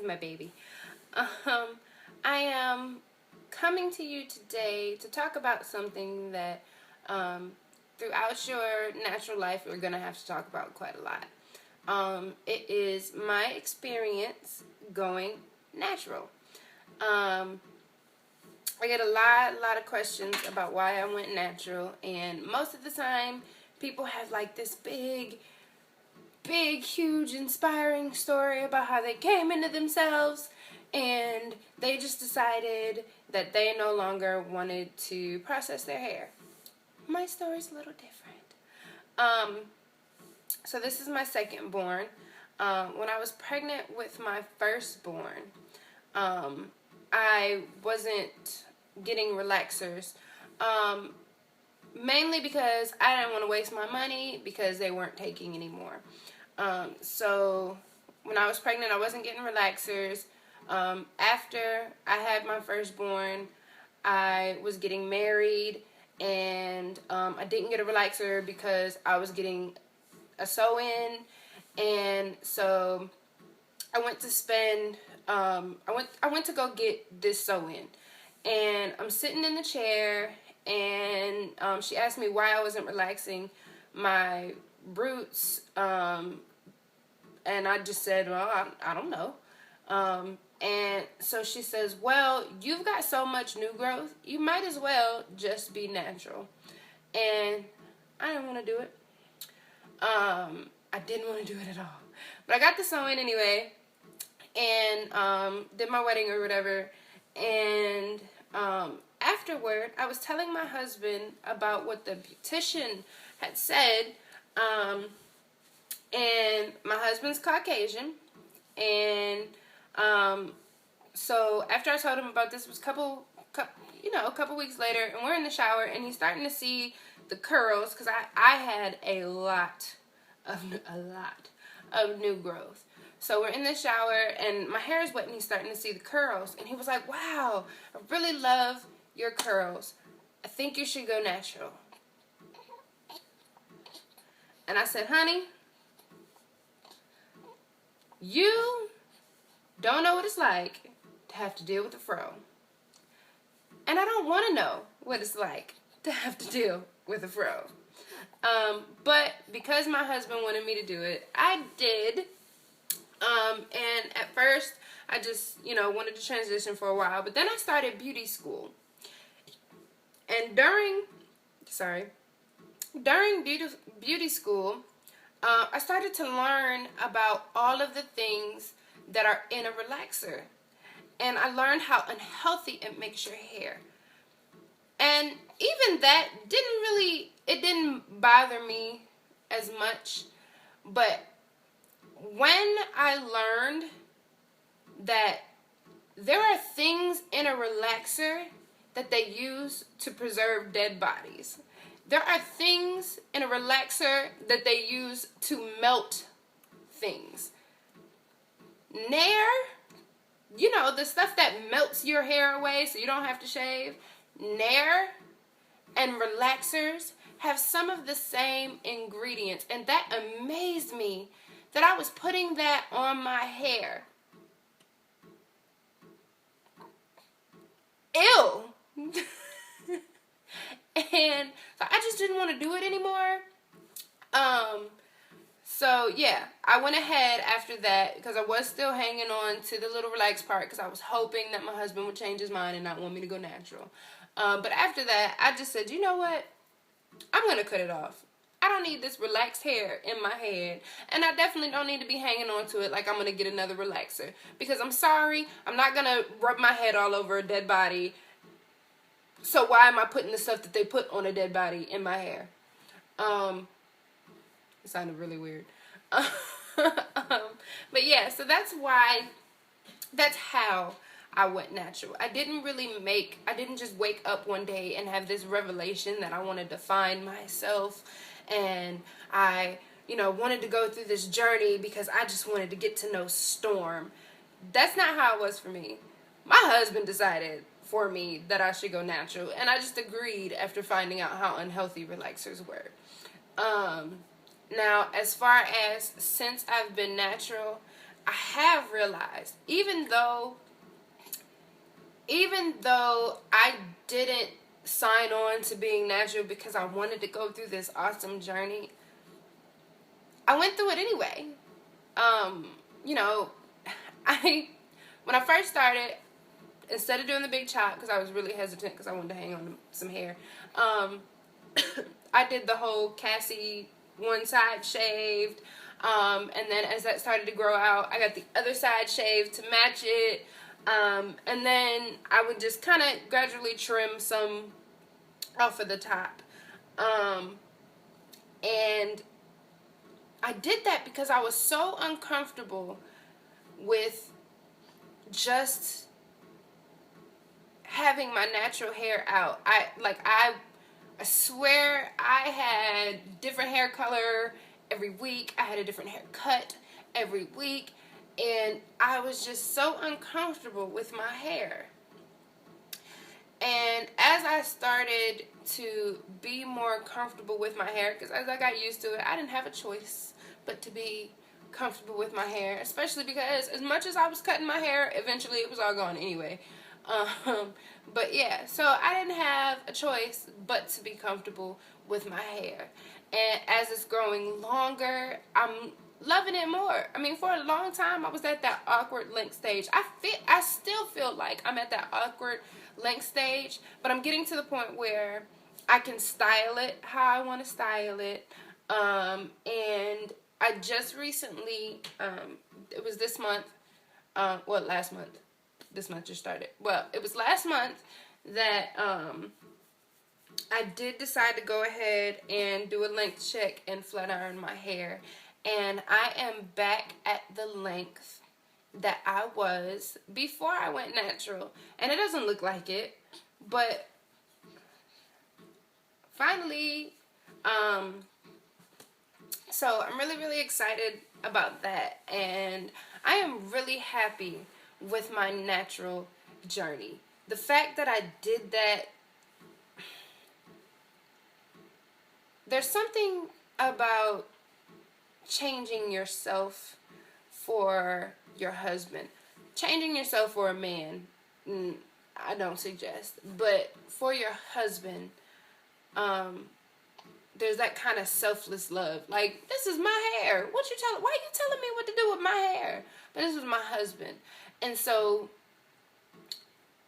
my baby. I am coming to you today to talk about something that throughout your natural life you're going to have to talk about quite a lot. It is my experience going natural. I get a lot of questions about why I went natural, and most of the time people have like this big, huge, inspiring story about how they came into themselves and they just decided that they no longer wanted to process their hair. My story's a little different. So this is my second born. When I was pregnant with my firstborn, I wasn't getting relaxers, mainly because I didn't want to waste my money because they weren't taking anymore. So when I was pregnant, I wasn't getting relaxers. After I had my firstborn, I was getting married, and I didn't get a relaxer because I was getting a sew-in, and so I went to spend. I went to go get this sew-in, and I'm sitting in the chair, and she asked me why I wasn't relaxing my roots, and I just said, well, I don't know. And so she says, well, you've got so much new growth, you might as well just be natural. And I didn't want to do it. I didn't want to do it at all. But I got the sew-in anyway, and did my wedding or whatever. And afterward, I was telling my husband about what the beautician had said. And my husband's Caucasian, and so after I told him about this, it was a couple weeks later, and we're in the shower, and he's starting to see the curls, because I had a lot of new growth. So we're in the shower, and my hair is wet, and he's starting to see the curls, and he was like, wow, I really love your curls. I think you should go natural. And I said, honey, you don't know what it's like to have to deal with a fro. And I don't want to know what it's like to have to deal with a fro. But because my husband wanted me to do it, I did. And at first, I just, wanted to transition for a while. But then I started beauty school. And during beauty school, I started to learn about all of the things that are in a relaxer. And I learned how unhealthy it makes your hair. And even that didn't bother me as much. But when I learned that there are things in a relaxer that they use to preserve dead bodies. There are things in a relaxer that they use to melt things. Nair, the stuff that melts your hair away so you don't have to shave. Nair and relaxers have some of the same ingredients, and that amazed me that I was putting that on my hair. Ew. And so I just didn't want to do it anymore. So yeah, I went ahead after that because I was still hanging on to the little relax part because I was hoping that my husband would change his mind and not want me to go natural. But after that, I just said, you know what? I'm going to cut it off. I don't need this relaxed hair in my head. And I definitely don't need to be hanging on to it like I'm going to get another relaxer. Because I'm sorry, I'm not going to rub my head all over a dead body. So why am I putting the stuff that they put on a dead body in my hair? It sounded really weird. But yeah, so that's how I went natural. I didn't just wake up one day and have this revelation that I wanted to find myself, and I, wanted to go through this journey because I just wanted to get to know Storm. That's not how it was for me. My husband decided for me that I should go natural, and I just agreed after finding out how unhealthy relaxers were. Now, as far as since I've been natural, I have realized, even though I didn't sign on to being natural because I wanted to go through this awesome journey, I went through it anyway. You know, when I first started, instead of doing the big chop, because I was really hesitant because I wanted to hang on to some hair, I did the whole Cassie one side shaved, and then as that started to grow out, I got the other side shaved to match it, and then I would just kind of gradually trim some off of the top, and I did that because I was so uncomfortable with just having my natural hair out. I swear I had different hair color every week. I had a different haircut every week, and I was just so uncomfortable with my hair. And as I started to be more comfortable with my hair, because as I got used to it, I didn't have a choice but to be comfortable with my hair, especially because as much as I was cutting my hair, eventually it was all gone anyway. But yeah, so I didn't have a choice but to be comfortable with my hair. And as it's growing longer, I'm loving it more. I mean, for a long time, I was at that awkward length stage. I still feel like I'm at that awkward length stage, but I'm getting to the point where I can style it how I want to style it. And I just recently, it was this month, last month. This month just started. Well, it was last month that I did decide to go ahead and do a length check and flat iron my hair. And I am back at the length that I was before I went natural. And it doesn't look like it, but finally, so I'm really, really excited about that. And I am really happy with my natural journey. The fact that I did that, there's something about changing yourself for your husband. Changing yourself for a man, I don't suggest. But for your husband, there's that kind of selfless love. Like, this is my hair. Why are you telling me what to do with my hair? But this was my husband. And so,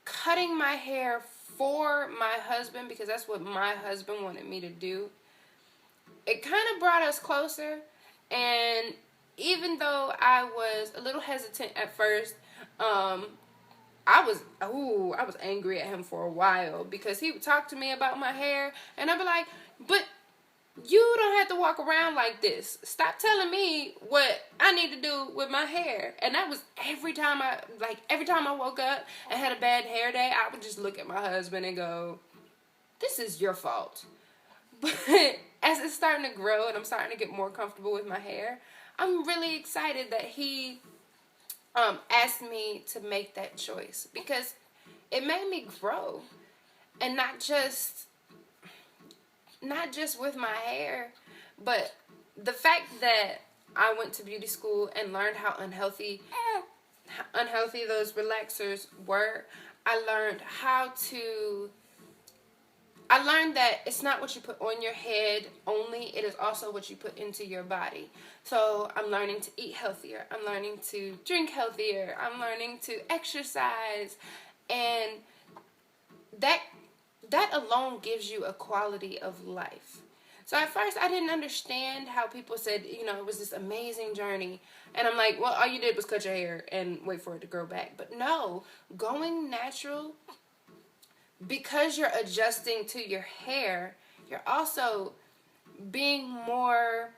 cutting my hair for my husband, because that's what my husband wanted me to do, it kind of brought us closer. And even though I was a little hesitant at first, I was angry at him for a while, because he would talk to me about my hair, and I'd be like, but you don't have to walk around like this. Stop telling me what I need to do with my hair. And that was every time I woke up and had a bad hair day, I would just look at my husband and go, this is your fault. But as it's starting to grow and I'm starting to get more comfortable with my hair, I'm really excited that he asked me to make that choice, because it made me grow. And not just with my hair, but the fact that I went to beauty school and learned how unhealthy those relaxers were. I learned that it's not what you put on your head only, it is also what you put into your body. So I'm learning to eat healthier. I'm learning to drink healthier. I'm learning to exercise. And that alone gives you a quality of life. So at first I didn't understand how people said, it was this amazing journey. And I'm like, well, all you did was cut your hair and wait for it to grow back. But no, going natural, because you're adjusting to your hair, you're also being more,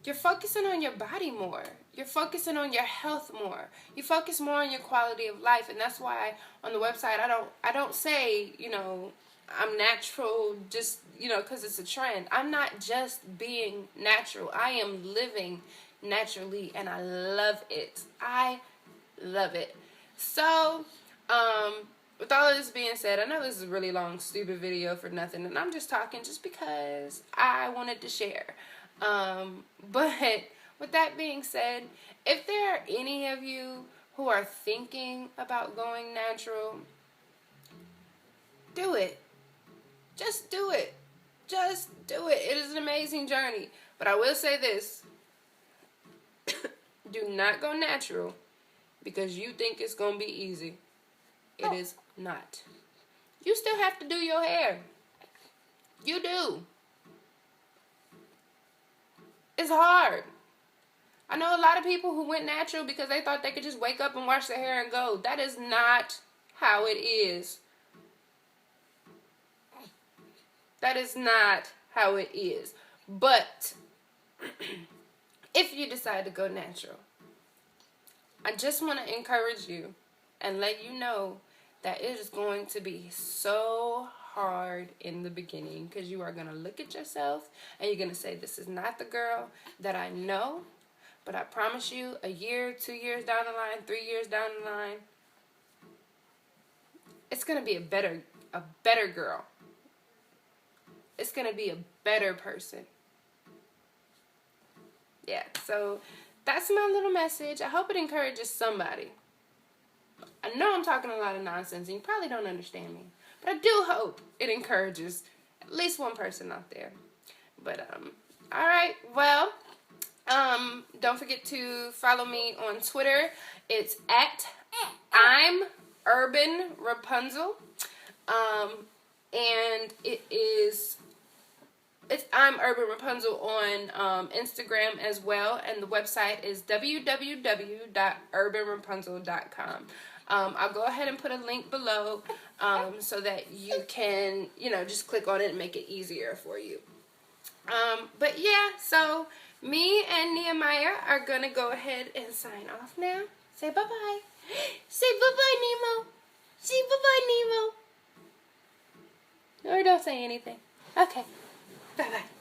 you're focusing on your body more. You're focusing on your health more. You focus more on your quality of life. And that's why on the website I don't say, I'm natural just, because it's a trend. I'm not just being natural. I am living naturally, and I love it. I love it. So, with all of this being said, I know this is a really long, stupid video for nothing, and I'm just talking just because I wanted to share. But with that being said, if there are any of you who are thinking about going natural, do it. Just do it. Just do it. It is an amazing journey. But I will say this. Do not go natural because you think it's going to be easy. It is not. You still have to do your hair. You do. It's hard. I know a lot of people who went natural because they thought they could just wake up and wash their hair and go. That is not how it is. That is not how it is. But if you decide to go natural, I just want to encourage you and let you know that it is going to be so hard in the beginning because you are going to look at yourself and you're going to say, this is not the girl that I know, but I promise you a year, 2 years down the line, 3 years down the line, it's going to be a better girl. It's going to be a better person. Yeah, so that's my little message. I hope it encourages somebody. I know I'm talking a lot of nonsense and you probably don't understand me, but I do hope it encourages at least one person out there. But, all right, well, don't forget to follow me on Twitter. It's at I'm Urban Rapunzel. And it's I'm Urban Rapunzel on Instagram as well, and the website is www.urbanrapunzel.com. I'll go ahead and put a link below so that you can, just click on it and make it easier for you. But yeah, so me and Nehemiah are going to go ahead and sign off now. Say bye-bye. Say bye-bye, Nemo. Say bye-bye, Nemo. Or don't say anything. Okay. Bye-bye.